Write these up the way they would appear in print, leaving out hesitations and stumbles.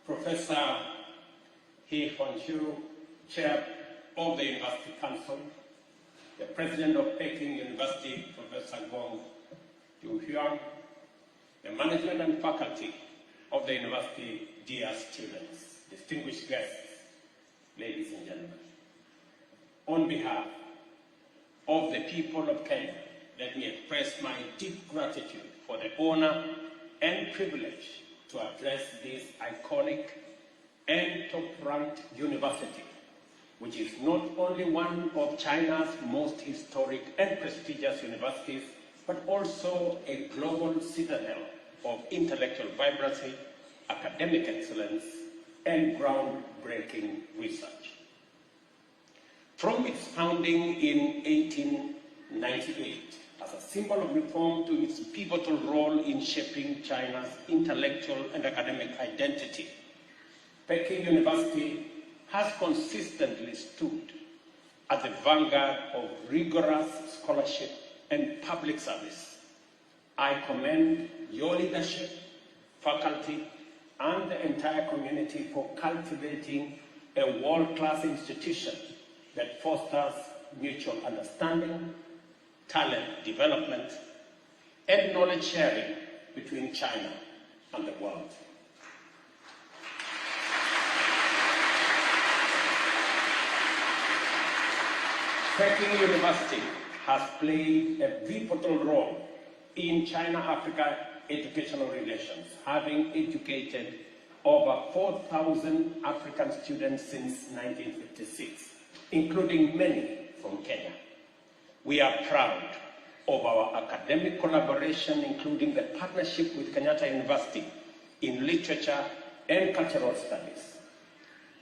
Professor He Honshu, Chair of the University Council, the President of Peking University, Professor Gong Yuhyang, the management and faculty of the university, dear students, distinguished guests, ladies and gentlemen. On behalf of the people of Kenya, let me express my deep gratitude for the honor and privilege to address this iconic and top-ranked university, which is not only one of China's most historic and prestigious universities, but also a global citadel of intellectual vibrancy, academic excellence, and groundbreaking research. From its founding in 1898, as a symbol of reform to its pivotal role in shaping China's intellectual and academic identity, Peking University has consistently stood at the vanguard of rigorous scholarship and public service. I commend your leadership, faculty, and the entire community for cultivating a world-class institution that fosters mutual understanding, talent development, and knowledge sharing between China and the world. Peking University has played a pivotal role in China-Africa educational relations, having educated over 4,000 African students since 1956, including many from Kenya. We are proud of our academic collaboration, including the partnership with Kenyatta University in literature and cultural studies.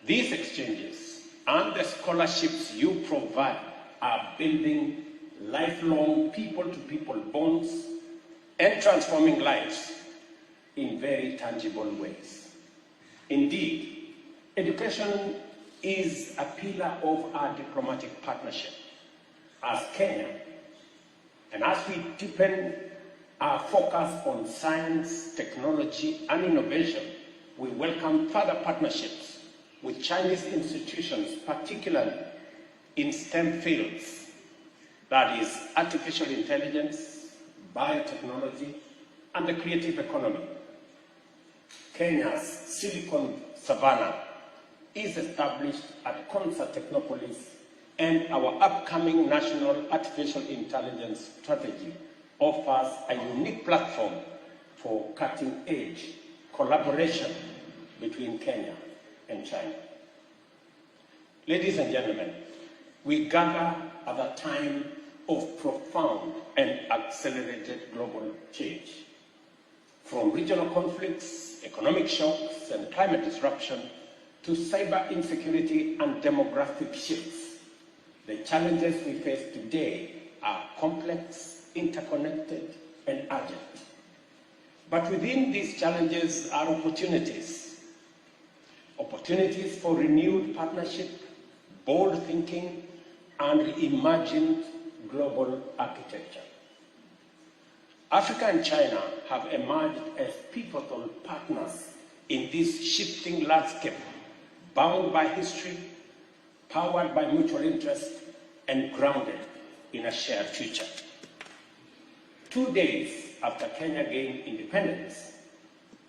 These exchanges and the scholarships you provide are building lifelong people-to-people bonds and transforming lives in very tangible ways. Indeed, education is a pillar of our diplomatic partnership. As Kenya, and as we deepen our focus on science, technology, and innovation, we welcome further partnerships with Chinese institutions, particularly in STEM fields, that is, artificial intelligence, biotechnology, and the creative economy. Kenya's Silicon Savannah is established at Concert Technopolis, and our upcoming National Artificial Intelligence Strategy offers a unique platform for cutting-edge collaboration between Kenya and China. Ladies and gentlemen, we gather at a time of profound and accelerated global change. From regional conflicts, economic shocks, and climate disruption, to cyber insecurity and demographic shifts, the challenges we face today are complex, interconnected, and urgent. But within these challenges are opportunities. Opportunities for renewed partnership, bold thinking, and reimagined global architecture. Africa and China have emerged as pivotal partners in this shifting landscape, bound by history, powered by mutual interest, and grounded in a shared future. 2 days after Kenya gained independence,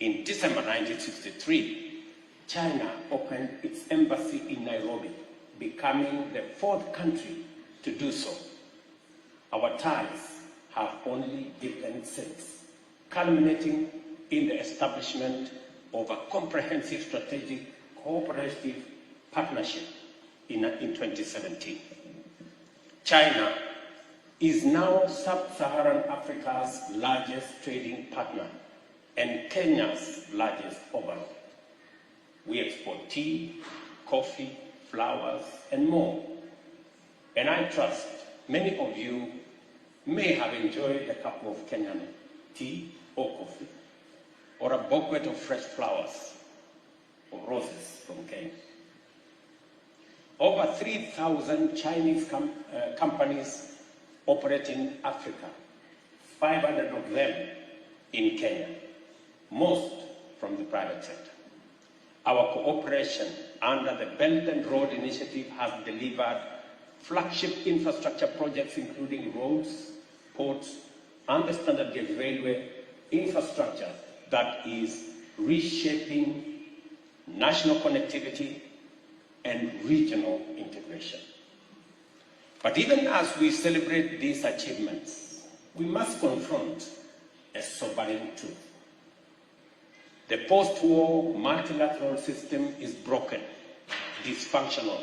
in December 1963, China opened its embassy in Nairobi, becoming the 4th country to do so. Our ties have only deepened since, culminating in the establishment of a comprehensive strategic cooperative partnership in 2017. China is now sub-Saharan Africa's largest trading partner and Kenya's largest overall. We export tea, coffee, flowers, and more. And I trust many of you may have enjoyed a cup of Kenyan tea or coffee, or a bouquet of fresh flowers or roses from Kenya. Over 3,000 Chinese companies operate in Africa, 500 of them in Kenya, most from the private sector. our cooperation under the Belt and Road Initiative has delivered flagship infrastructure projects including roads, ports, and the standard gauge railway infrastructure that is reshaping national connectivity and regional integration. But even as we celebrate these achievements, we must confront a sobering truth. The post-war multilateral system is broken, dysfunctional,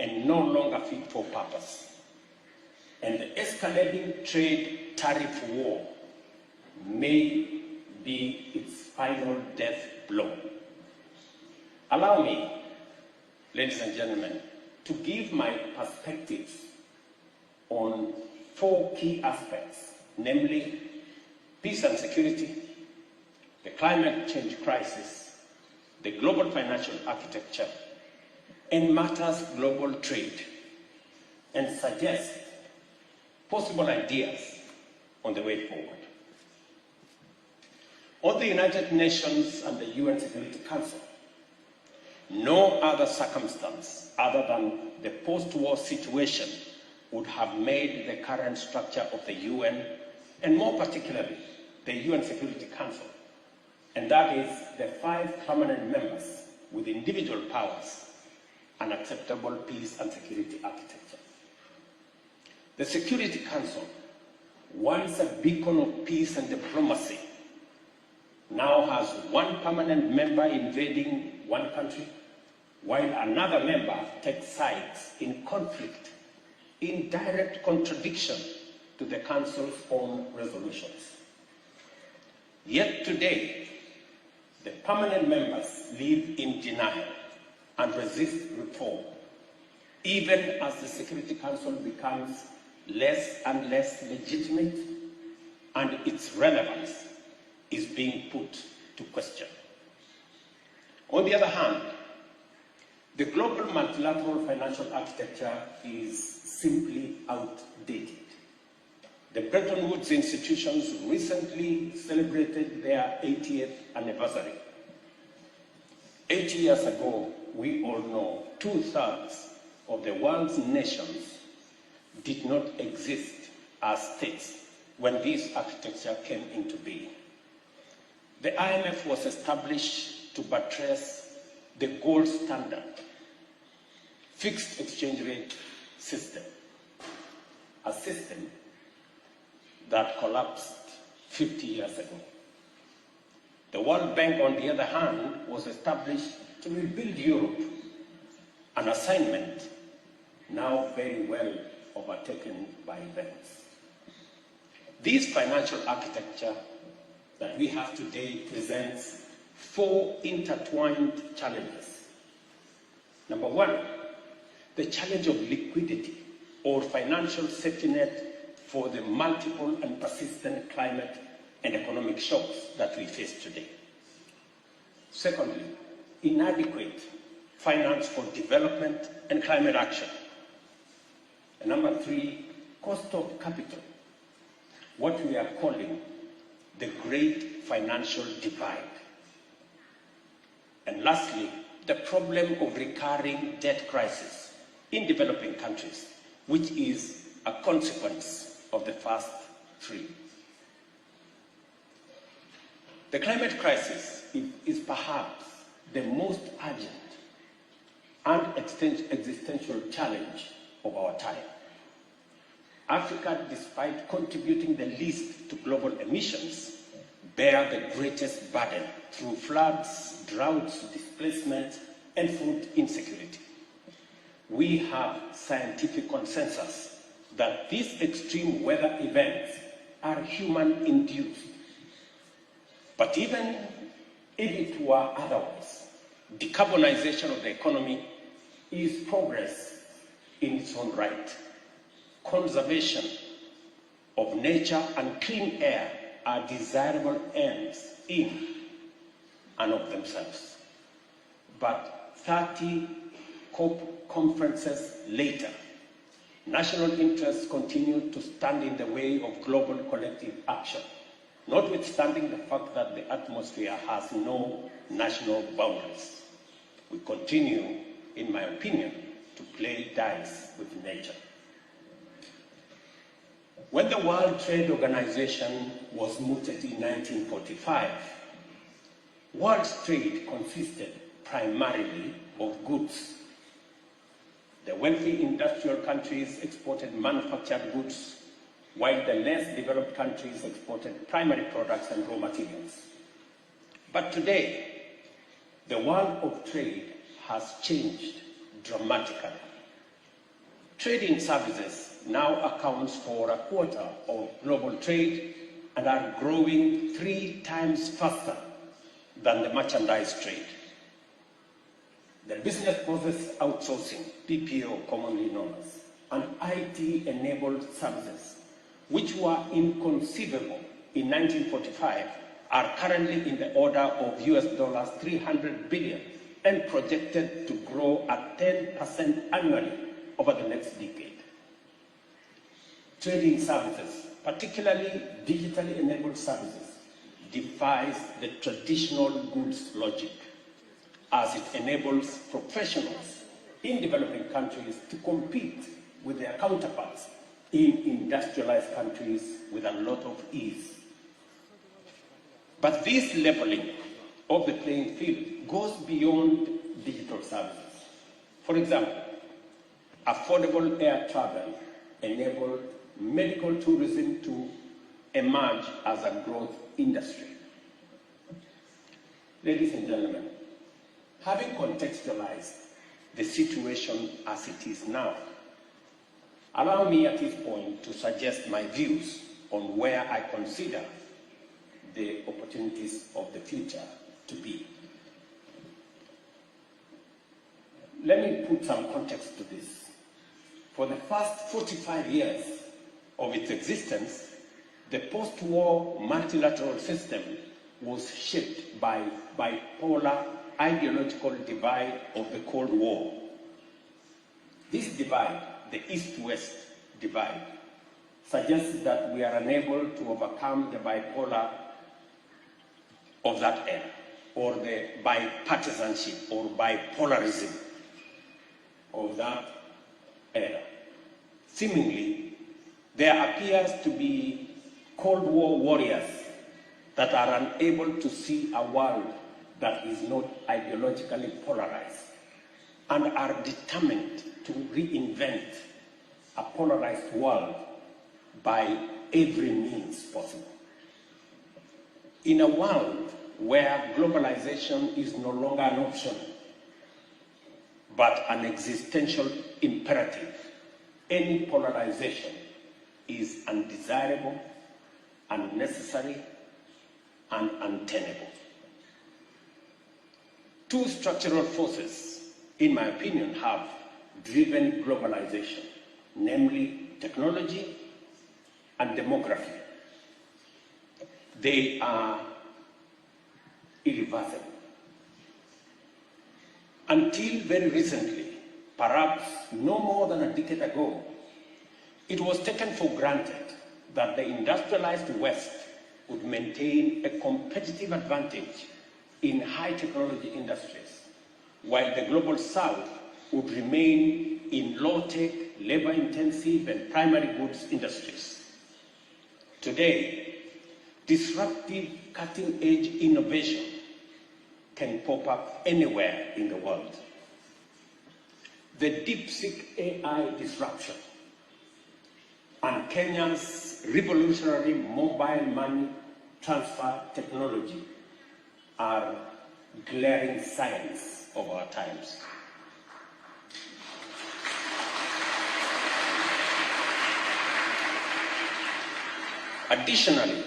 and no longer fit for purpose. And the escalating trade tariff war may be its final death blow. Allow me, ladies and gentlemen, to give my perspectives on 4 key aspects, namely peace and security, the climate change crisis, the global financial architecture, and matters global trade, and suggest possible ideas on the way forward. On the United Nations and the UN Security Council, no other circumstance other than the post-war situation would have made the current structure of the UN, and more particularly, the UN Security Council, and that is the 5 permanent members with individual powers, an acceptable peace and security architecture. The Security Council, once a beacon of peace and diplomacy, now has 1 permanent member invading one country, while another member takes sides in conflict, in direct contradiction to the Council's own resolutions. Yet today, the permanent members live in denial and resist reform, even as the Security Council becomes less and less legitimate and its relevance is being put to question. On the other hand, the global multilateral financial architecture is simply outdated. The Bretton Woods institutions recently celebrated their 80th anniversary. 80 years ago, we all know 2/3 of the world's nations did not exist as states when this architecture came into being. The IMF was established to buttress the gold standard, fixed exchange rate system, a system that collapsed 50 years ago. The World Bank, on the other hand, was established to rebuild Europe, an assignment now very well overtaken by events. This financial architecture that we have today presents 4 intertwined challenges. Number 1, the challenge of liquidity or financial safety net for the multiple and persistent climate and economic shocks that we face today. Secondly, inadequate finance for development and climate action. And number 3, cost of capital, what we are calling the great financial divide. And lastly, the problem of recurring debt crisis in developing countries, which is a consequence of the first 3. The climate crisis is perhaps the most urgent and existential challenge of our time. Africa, despite contributing the least to global emissions, bear the greatest burden through floods, droughts, displacement, and food insecurity. We have scientific consensus that these extreme weather events are human-induced. But even if it were otherwise, decarbonization of the economy is progress in its own right. Conservation of nature and clean air are desirable ends in and of themselves. But 30 COP conferences later, national interests continue to stand in the way of global collective action, notwithstanding the fact that the atmosphere has no national boundaries. we continue, in my opinion, to play dice with nature. When the World Trade Organization was mooted in 1945, world trade consisted primarily of goods. The wealthy industrial countries exported manufactured goods, while the less developed countries exported primary products and raw materials. But today, the world of trade has changed dramatically. Trade in services now accounts for a quarter of global trade and are growing 3 times faster than the merchandise trade. The business process outsourcing, BPO commonly known as, and IT-enabled services, which were inconceivable in 1945, are currently in the order of US $300 billion and projected to grow at 10% annually over the next decade. Trade in services, particularly digitally enabled services, defies the traditional goods logic, as it enables professionals in developing countries to compete with their counterparts in industrialized countries with a lot of ease. But this leveling of the playing field goes beyond digital services. For example, affordable air travel enabled medical tourism to emerge as a growth industry. Ladies and gentlemen, having contextualized the situation as it is now, allow me at this point to suggest my views on where I consider the opportunities of the future to be. Let me put some context to this. For the first 45 years of its existence, the post-war multilateral system was shaped by bipolar ideological divide of the Cold War. This divide, the East-West divide, suggests that we are unable to overcome the bipolar of that era, or the bipartisanship or bipolarism of that era. Seemingly, there appears to be Cold War warriors that are unable to see a world that is not ideologically polarized and are determined to reinvent a polarized world by every means possible. In a world where globalization is no longer an option, but an existential imperative, any polarization is undesirable, unnecessary, and untenable. Two structural forces, in my opinion, have driven globalization, namely technology and demography. They are irreversible. Until very recently, perhaps no more than a decade ago, it was taken for granted that the industrialized West would maintain a competitive advantage in high technology industries, while the global South would remain in low-tech, labor-intensive, and primary goods industries. Today, disruptive, cutting-edge innovation can pop up anywhere in the world. The DeepSeek AI disruption and Kenya's revolutionary mobile money transfer technology are glaring signs of our times. Additionally,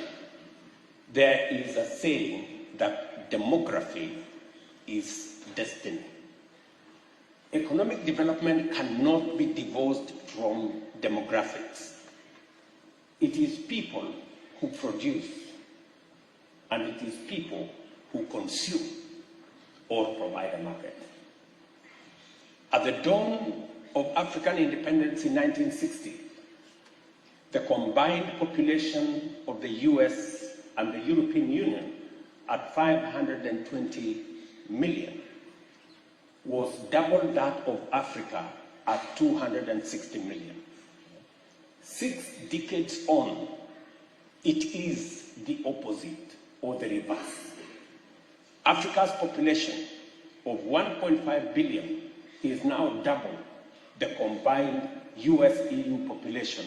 there is a saying that demography is destiny. Economic development cannot be divorced from demographics. It is people who produce, and it is people who consume or provide a market. At the dawn of African independence in 1960, the combined population of the US and the European Union at 520 million was double that of Africa at 260 million. 6 decades on, it is the opposite or the reverse. Africa's population of 1.5 billion is now double the combined US-EU population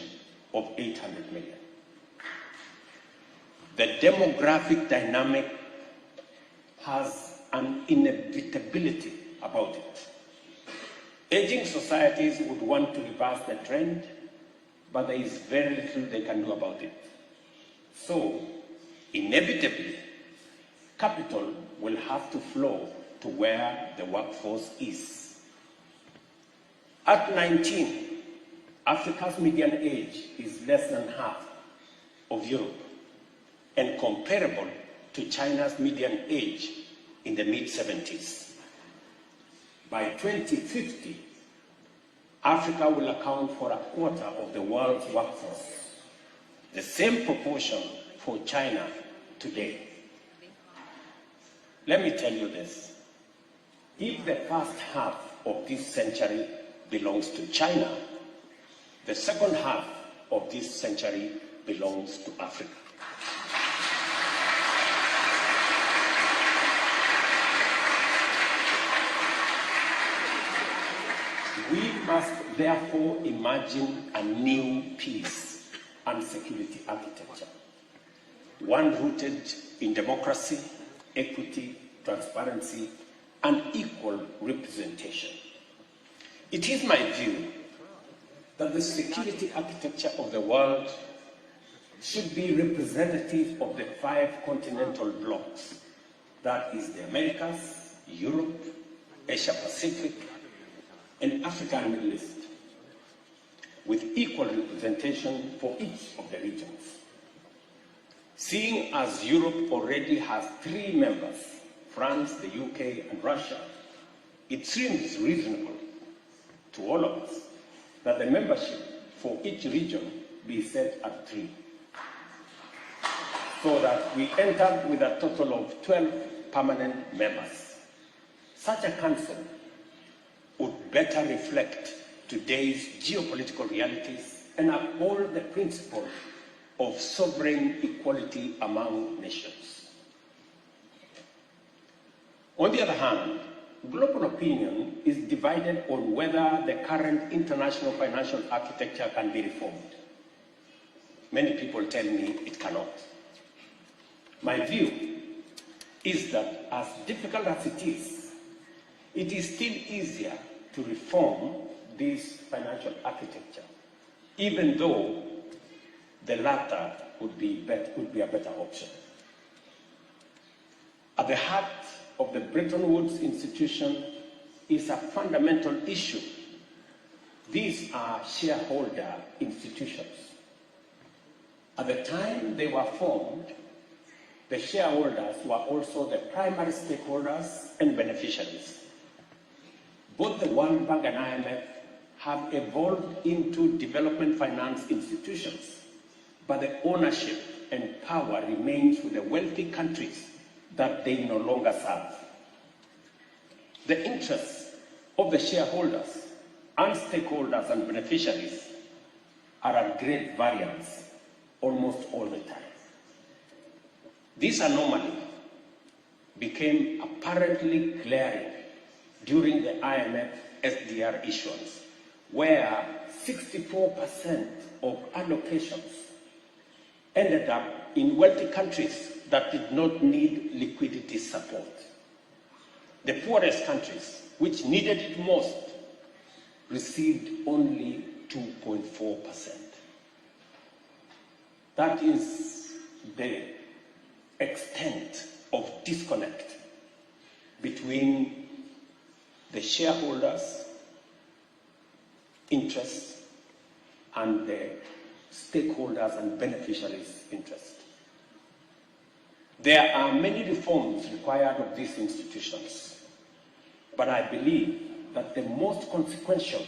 of 800 million. The demographic dynamic has an inevitability about it. Aging societies would want to reverse the trend, but there is very little they can do about it. So, inevitably, capital will have to flow to where the workforce is. At 19, Africa's median age is less than half of Europe and comparable to China's median age in the mid-70s. By 2050, Africa will account for a quarter of the world's workforce, the same proportion for China today. Let me tell you this. If the first half of this century belongs to China, the second half of this century belongs to Africa. We must therefore imagine a new peace and security architecture, one rooted in democracy, equity, transparency, and equal representation. It is my view that the security architecture of the world should be representative of the 5 continental blocks, that is the Americas, Europe, Asia Pacific, and Africa and Middle East, with equal representation for each of the regions. Seeing as Europe already has 3 members, France, the UK, and Russia, it seems reasonable to all of us that the membership for each region be set at 3, so that we end up with a total of 12 permanent members. Such a council would better reflect today's geopolitical realities and uphold the principle of sovereign equality among nations. On the other hand, global opinion is divided on whether the current international financial architecture can be reformed. Many people tell me it cannot. My view is that as difficult as it is still easier to reform this financial architecture, even though the latter would be a better option. At the heart of the Bretton Woods institution is a fundamental issue. These are shareholder institutions. At the time they were formed, the shareholders were also the primary stakeholders and beneficiaries. Both the World Bank and IMF have evolved into development finance institutions, but the ownership and power remains with the wealthy countries that they no longer serve. The interests of the shareholders and stakeholders and beneficiaries are at great variance almost all the time. This anomaly became apparently glaring during the IMF SDR issuance, where 64% of allocations ended up in wealthy countries that did not need liquidity support. The poorest countries, which needed it most, received only 2.4%. That is the extent of disconnect between the shareholders' interests and the stakeholders and beneficiaries' interests. There are many reforms required of these institutions, but I believe that the most consequential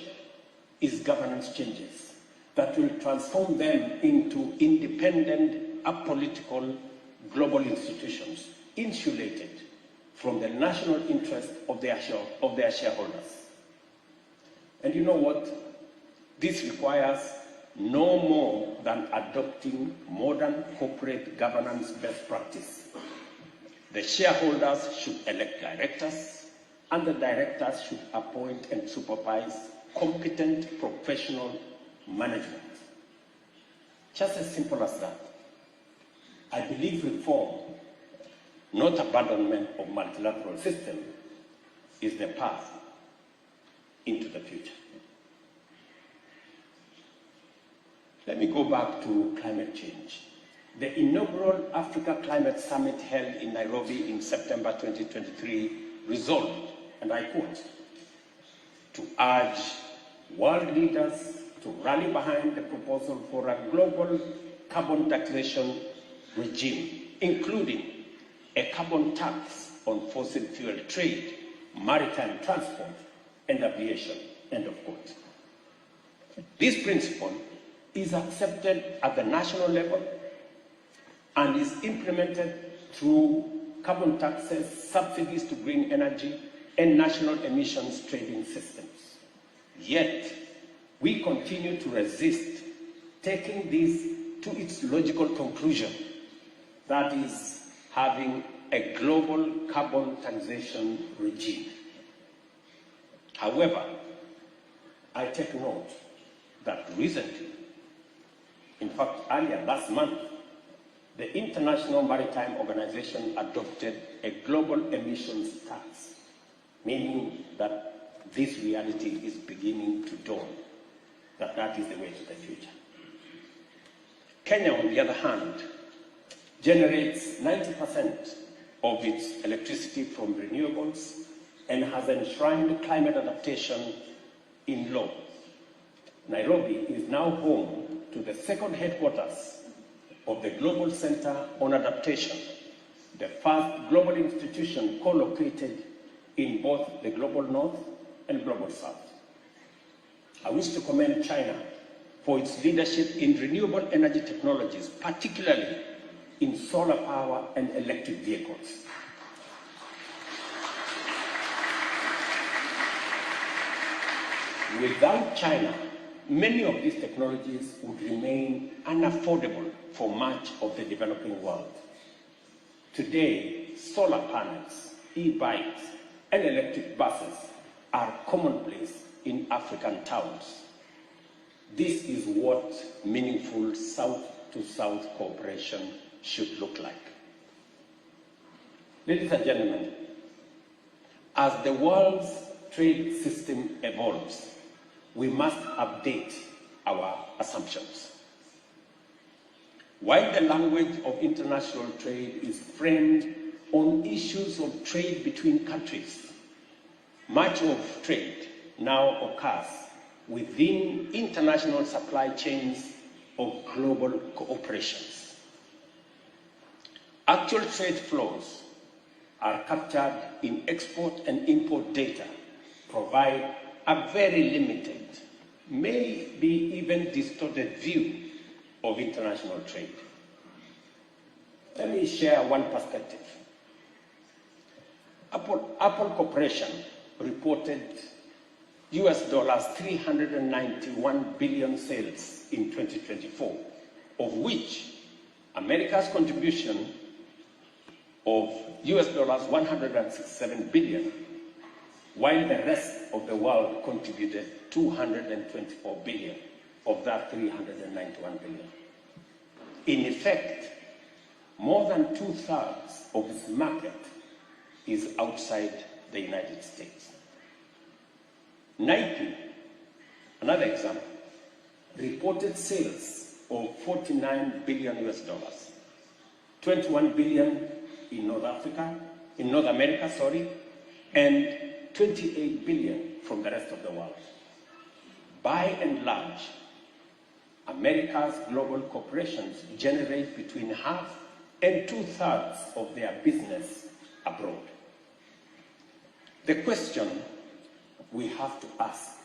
is governance changes that will transform them into independent, apolitical global institutions, insulated from the national interest of their shareholders. And you know what? This requires no more than adopting modern corporate governance best practice. The shareholders should elect directors, and the directors should appoint and supervise competent professional management. Just as simple as that. I believe reform, not abandonment of multilateral system, is the path into the future. Let me go back to climate change. The inaugural Africa Climate Summit held in Nairobi in September 2023 resolved, and I quote, to urge world leaders to rally behind the proposal for a global carbon taxation regime, including a carbon tax on fossil fuel trade, maritime transport, and aviation, end of quote. This principle is accepted at the national level and is implemented through carbon taxes, subsidies to green energy, and national emissions trading systems. Yet, we continue to resist taking this to its logical conclusion, that is, having a global carbon taxation regime. However, I take note that recently, in fact, earlier last month, the International Maritime Organization adopted a global emissions tax, meaning that this reality is beginning to dawn, that that is the way to the future. Kenya, on the other hand, generates 90% of its electricity from renewables and has enshrined climate adaptation in law. Nairobi is now home to the second headquarters of the Global Center on Adaptation, the first global institution co-located in both the Global North and Global South. I wish to commend China for its leadership in renewable energy technologies, particularly in solar power and electric vehicles. Without China, many of these technologies would remain unaffordable for much of the developing world. Today, solar panels, e-bikes, and electric buses are commonplace in African towns. This is what meaningful South-to-South cooperation should look like. Ladies and gentlemen, as the world's trade system evolves, we must update our assumptions. While the language of international trade is framed on issues of trade between countries, much of trade now occurs within international supply chains of global cooperations. Actual trade flows are captured in export and import data, provide a very limited, maybe even distorted view of international trade. Let me share one perspective. Apple Corporation reported US dollars 391 billion sales in 2024, of which America's contribution of US dollars 167 billion, while the rest of the world contributed 224 billion of that 391 billion. In effect, more than 2/3 of its market is outside the United States. Nike, another example, reported sales of 49 billion US dollars, 21 billion in North America, and 28 billion from the rest of the world. By and large, America's global corporations generate between half and 2/3 of their business abroad. The question we have to ask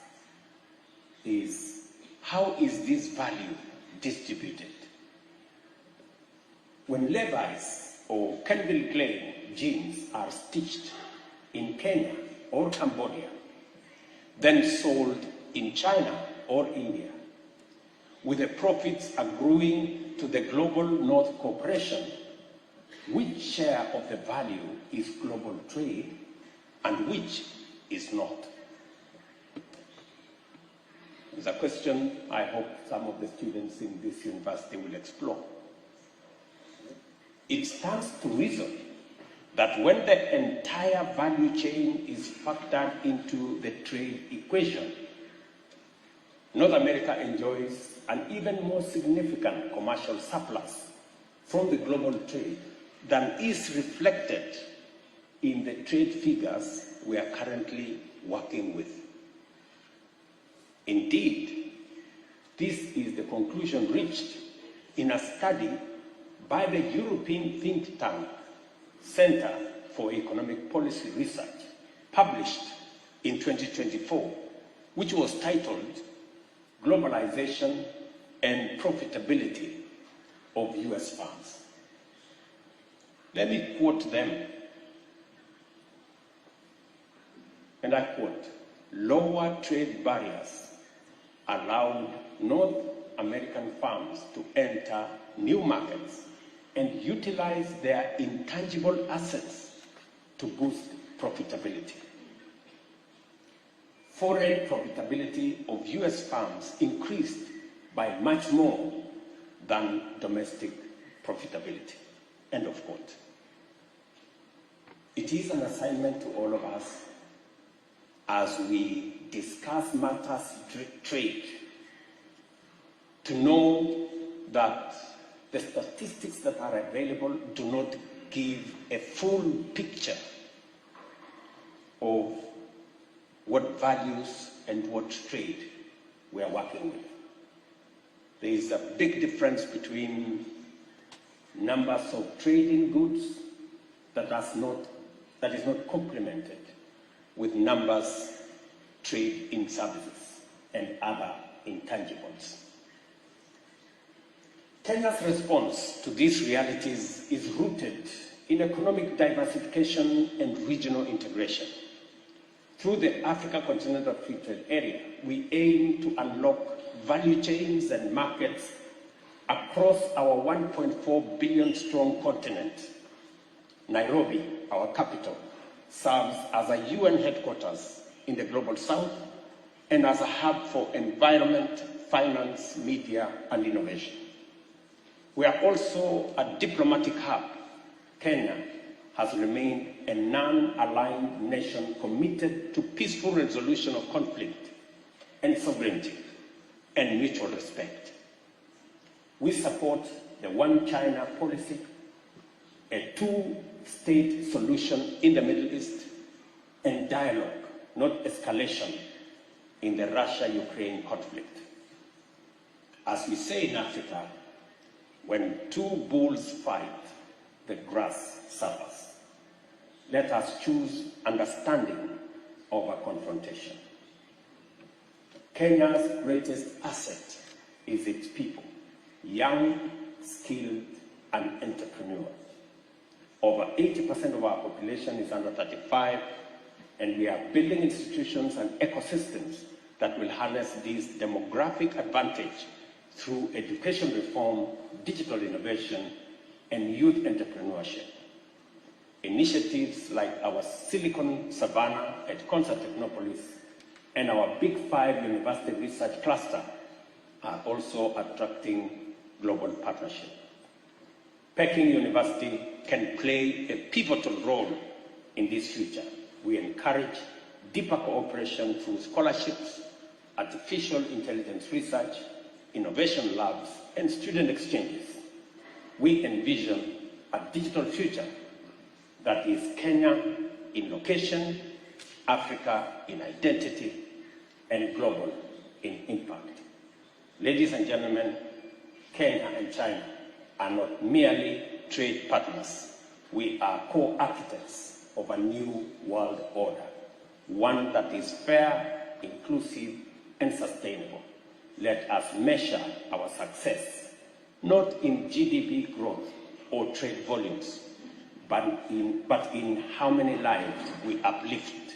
is, how is this value distributed? When Levi's or Calvin Klein jeans are stitched in Kenya or Cambodia, then sold in China or India, with the profits accruing to the Global North Corporation, which share of the value is global trade and which is not? It's a question I hope some of the students in this university will explore. It stands to reason that when the entire value chain is factored into the trade equation, North America enjoys an even more significant commercial surplus from the global trade than is reflected in the trade figures we are currently working with. Indeed, this is the conclusion reached in a study by the European think tank Center for Economic Policy Research, published in 2024, which was titled Globalization and Profitability of US Firms. Let me quote them, and I quote, "Lower trade barriers allowed North American firms to enter new markets and utilize their intangible assets to boost profitability. Foreign profitability of US firms increased by much more than domestic profitability." End of quote. It is an assignment to all of us as we discuss matters trade to know that the statistics that are available do not give a full picture of what values and what trade we are working with. There is a big difference between numbers of trading goods that is not complemented with numbers trade in services and other intangibles. Kenya's response to these realities is rooted in economic diversification and regional integration. Through the Africa Continental Free Trade Area, we aim to unlock value chains and markets across our 1.4 billion strong continent. Nairobi, our capital, serves as a UN headquarters in the Global South and as a hub for environment, finance, media, and innovation. We are also a diplomatic hub. Kenya has remained a non-aligned nation committed to peaceful resolution of conflict and sovereignty and mutual respect. We support the One China policy, a two-state solution in the Middle East, and dialogue, not escalation, in the Russia-Ukraine conflict. As we say in Africa, when two bulls fight, the grass suffers. Let us choose understanding over confrontation. Kenya's greatest asset is its people, young, skilled, and entrepreneurial. Over 80% of our population is under 35, and we are building institutions and ecosystems that will harness this demographic advantage through education reform, digital innovation, and youth entrepreneurship. Initiatives like our Silicon Savannah at Concert Technopolis and our Big Five University Research Cluster are also attracting global partnership. Peking University can play a pivotal role in this future. We encourage deeper cooperation through scholarships, artificial intelligence research, innovation labs, and student exchanges. We envision a digital future that is Kenya in location, Africa in identity, and global in impact. Ladies and gentlemen, Kenya and China are not merely trade partners. We are co-architects of a new world order, one that is fair, inclusive, and sustainable. Let us measure our success not in GDP growth or trade volumes, but in how many lives we uplift,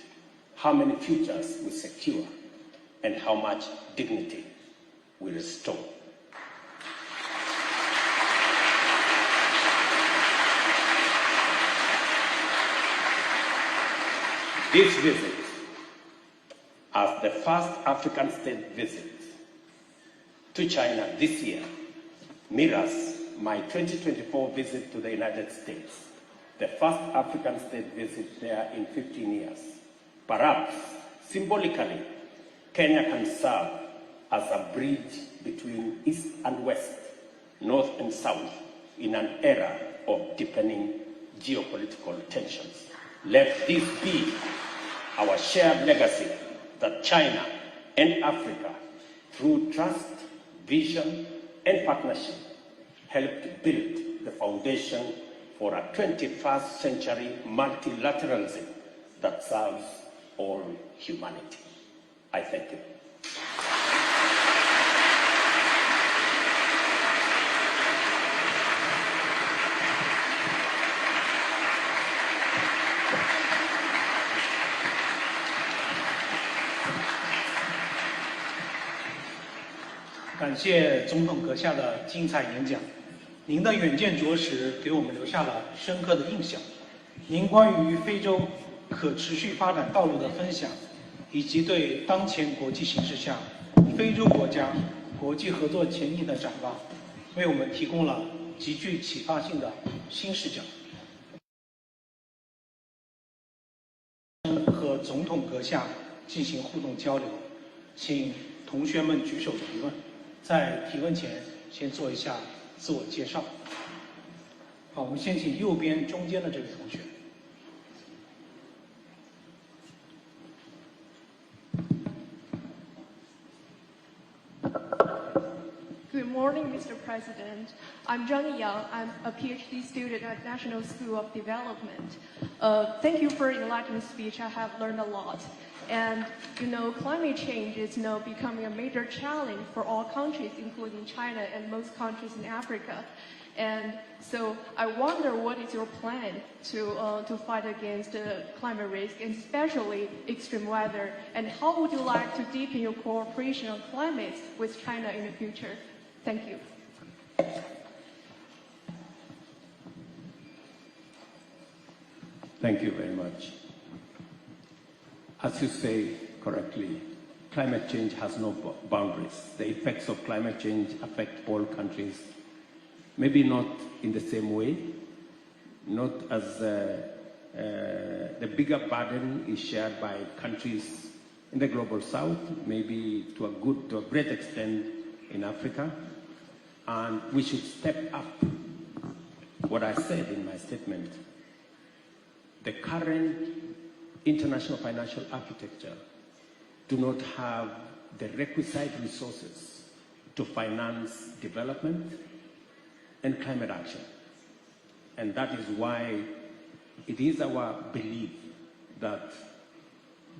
how many futures we secure, and how much dignity we restore. This visit, as the first African state visit to China this year, mirrors my 2024 visit to the United States, the first African state visit there in 15 years. Perhaps, symbolically, Kenya can serve as a bridge between East and West, North and South, in an era of deepening geopolitical tensions. Let this be our shared legacy that China and Africa, through trust, vision, and partnership, helped build the foundation for a 21st century multilateralism that serves all humanity. I thank you.感谢总统阁下的精彩演讲，您的远见卓识给我们留下了深刻的印象。您关于非洲可持续发展道路的分享，以及对当前国际形势下非洲国家国际合作前景的展望，为我们提供了极具启发性的新视角。和总统阁下进行互动交流，请同学们举手提问。在提问前，先做一下自我介绍。好，我们先请右边中间的这位同学。Good morning, Mr. President. I'm Zhang Yang. I'm a PhD student at National School of Development. Thank you for the enlightening speech. I have learned a lot. And, climate change is now becoming a major challenge for all countries, including China and most countries in Africa. And so I wonder, what is your plan to fight against climate risk, and especially extreme weather? And how would you like to deepen your cooperation on climate with China in the future? Thank you. Thank you very much. As you say correctly, climate change has no boundaries. The effects of climate change affect all countries, maybe not in the same way, not as the bigger burden is shared by countries in the global south, maybe to a great extent in Africa, and we should step up what I said in my statement. The current international financial architecture do not have the requisite resources to finance development and climate action. And that is why it is our belief that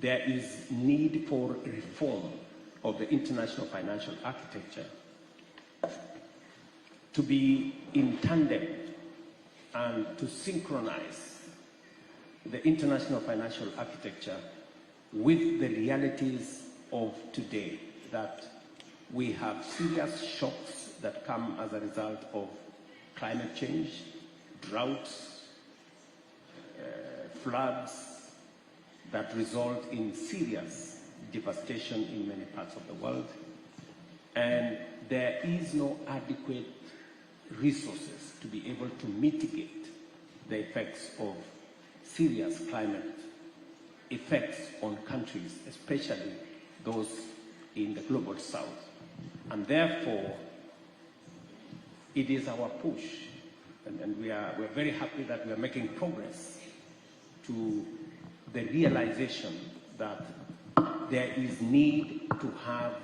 there is need for reform of the international financial architecture to be in tandem and to synchronize the international financial architecture with the realities of today, that we have serious shocks that come as a result of climate change, droughts, floods that result in serious devastation in many parts of the world, and there is no adequate resources to be able to mitigate the effects of serious climate effects on countries, especially those in the global south. And therefore, it is our push, and we're very happy that we are making progress to the realization that there is need to have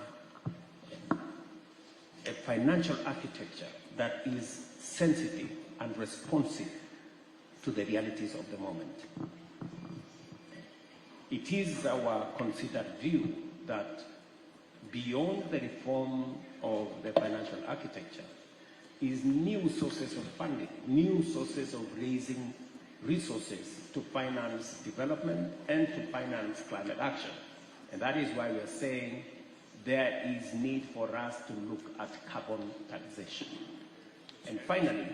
a financial architecture that is sensitive and responsive to the realities of the moment. It is our considered view that beyond the reform of the financial architecture is new sources of funding, new sources of raising resources to finance development and to finance climate action. And that is why we're saying there is need for us to look at carbon taxation. And finally,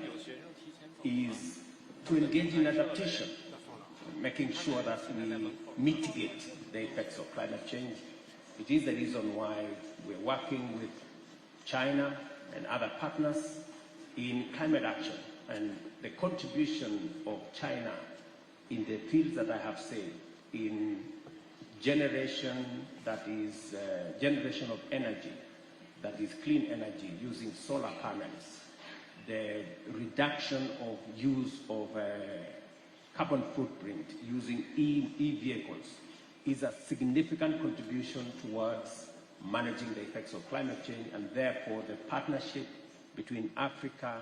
is to engage in adaptation, making sure that we mitigate the effects of climate change. It is the reason why we're working with China and other partners in climate action, and the contribution of China in the fields that I have said, in generation that is generation of energy, that is clean energy using solar panels, the reduction of use of carbon footprint using e-vehicles is a significant contribution towards managing the effects of climate change, and therefore the partnership between Africa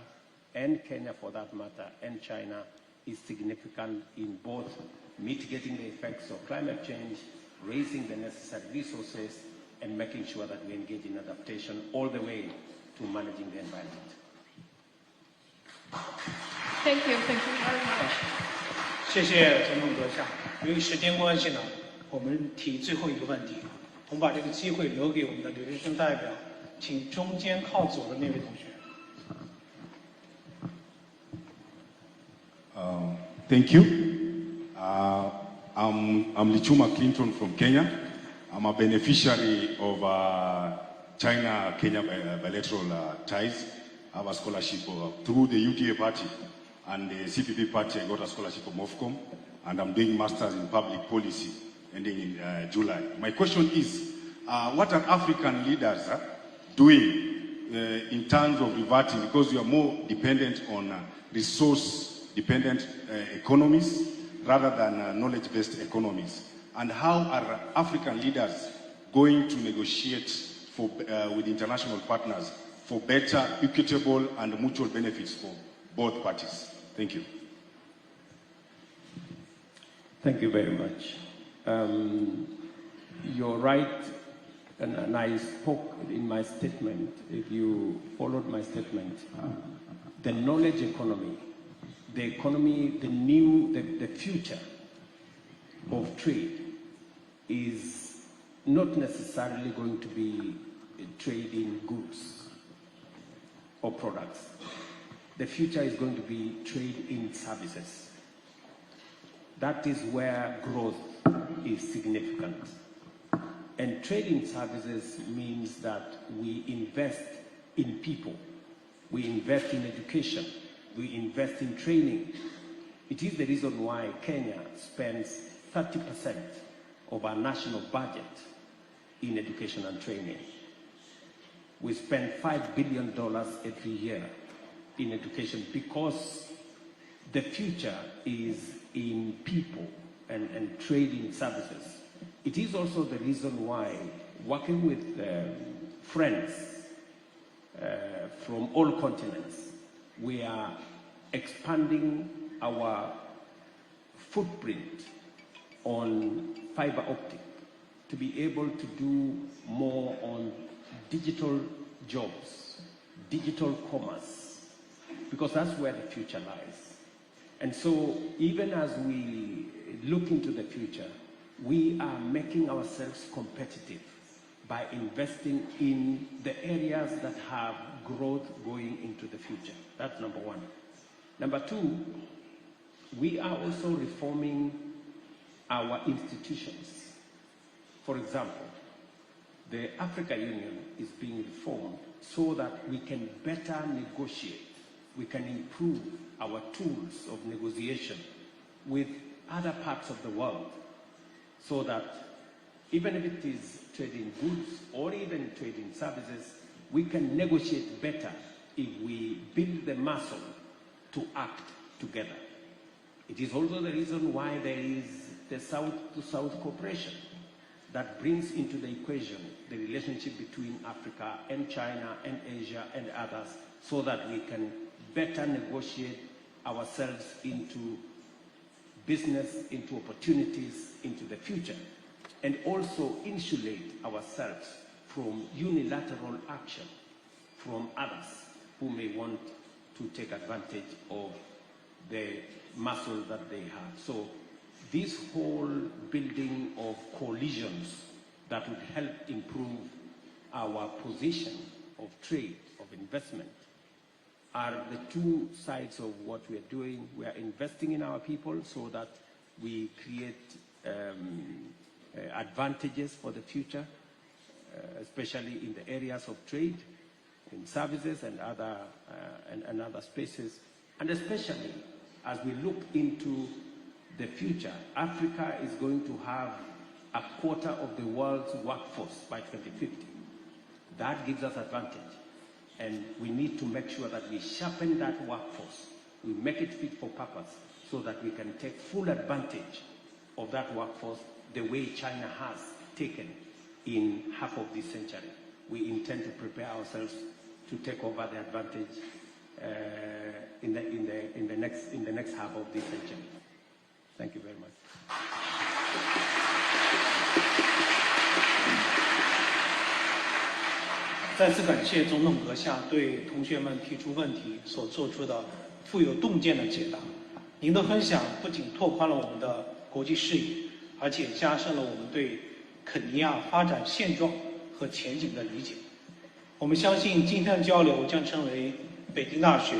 and Kenya, for that matter, and China is significant in both mitigating the effects of climate change, raising the necessary resources, and making sure that we engage in adaptation all the way to managing the environment. Thank you very much. 谢谢总统阁下。由于时间关系呢，我们提最后一个问题，我们把这个机会留给我们的留学生代表，请中间靠左的那位同学。Thank you. I'm Lichuma Clinton from Kenya. I'm a beneficiary of China-Kenya bilateral ties. I have a scholarship through the UTA party and the CPP party. I got a scholarship from MOFCOM, and I'm doing masters in public policy ending in July. My question is, what are African leaders doing in terms of reverting, because we are more dependent on resource-dependent economies rather than knowledge-based economies? And how are African leaders going to negotiate with international partners for better, equitable, and mutual benefits for both parties? Thank you. Thank you very much. You're right, and I spoke in my statement, if you followed my statement, the knowledge economy, the economy, the future of trade is not necessarily going to be trade in goods or products. The future is going to be trade in services. That is where growth is significant. And trade in services means that we invest in people, we invest in education, we invest in training. It is the reason why Kenya spends 30% of our national budget in education and training. We spend $5 billion every year in education because the future is in people and trading services. It is also the reason why, working with friends from all continents, we are expanding our footprint on fiber optic to be able to do more on digital jobs, digital commerce, because that's where the future lies. And so even as we look into the future, we are making ourselves competitive by investing in the areas that have growth going into the future. That's number one. Number two, we are also reforming our institutions. For example, the Africa Union is being reformed so that we can better negotiate, we can improve our tools of negotiation with other parts of the world, so that even if it is trading goods or even trading services, we can negotiate better if we build the muscle to act together. It is also the reason why there is the South-to-South cooperation that brings into the equation the relationship between Africa and China and Asia and others, so that we can better negotiate ourselves into business, into opportunities, into the future, and also insulate ourselves from unilateral action from others who may want to take advantage of the muscle that they have. So this whole building of coalitions that would help improve our position of trade, of investment, are the two sides of what we are doing. We are investing in our people so that we create advantages for the future, especially in the areas of trade, in services and other spaces, and especially as we look into the future. Africa is going to have a quarter of the world's workforce by 2050. That gives us advantage, and we need to make sure that we sharpen that workforce, we make it fit for purpose, so that we can take full advantage of that workforce the way China has taken in half of this century. We intend to prepare ourselves to take over the advantage in the next half of this century. Thank you very much. 再次感谢总统阁下对同学们提出问题所做出的富有洞见的解答。您的分享不仅拓宽了我们的国际视野，而且加深了我们对肯尼亚发展现状和前景的理解。我们相信今天的交流将成为北京大学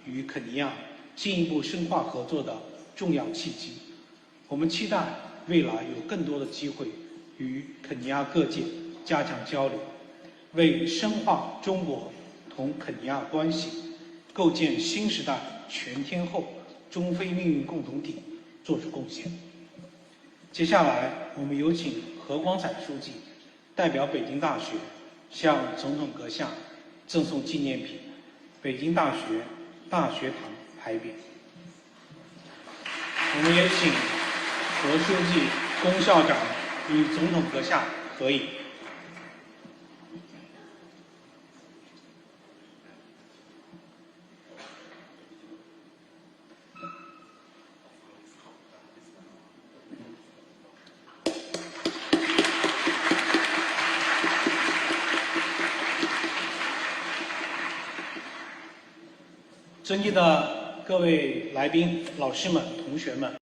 与肯尼亚进一步深化合作的重要契机。我们期待未来有更多的机会与肯尼亚各界加强交流，为深化中国同肯尼亚关系、构建新时代全天候中非命运共同体做出贡献。接下来，我们有请何光彩书记代表北京大学向总统阁下赠送纪念品——北京大学大学堂牌匾。我们也请何书记、龚校长与总统阁下合影。尊敬的各位来宾、老师们、同学们。